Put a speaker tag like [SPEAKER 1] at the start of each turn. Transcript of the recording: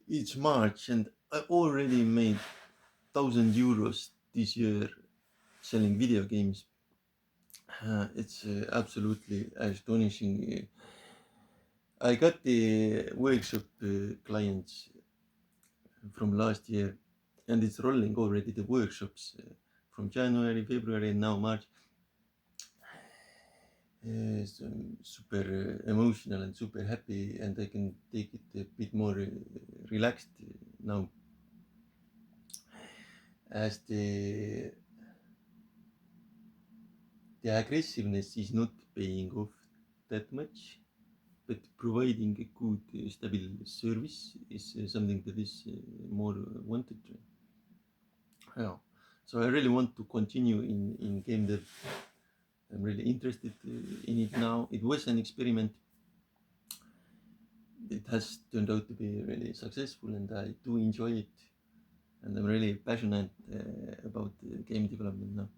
[SPEAKER 1] each March, and I already made €1,000 this year selling video games. It's absolutely astonishing. I got the workshop clients from last year, and it's rolling already the workshops from January, February, and now March. So I'm super emotional and super happy, and I can take it a bit more relaxed now, as the aggressiveness is not paying off that much, but providing a good stable service is something that is more wanted. Yeah. So I really want to continue in game dev. I'm really interested in it now. It was an experiment. It has turned out to be really successful, and I do enjoy it. And I'm really passionate about game development now.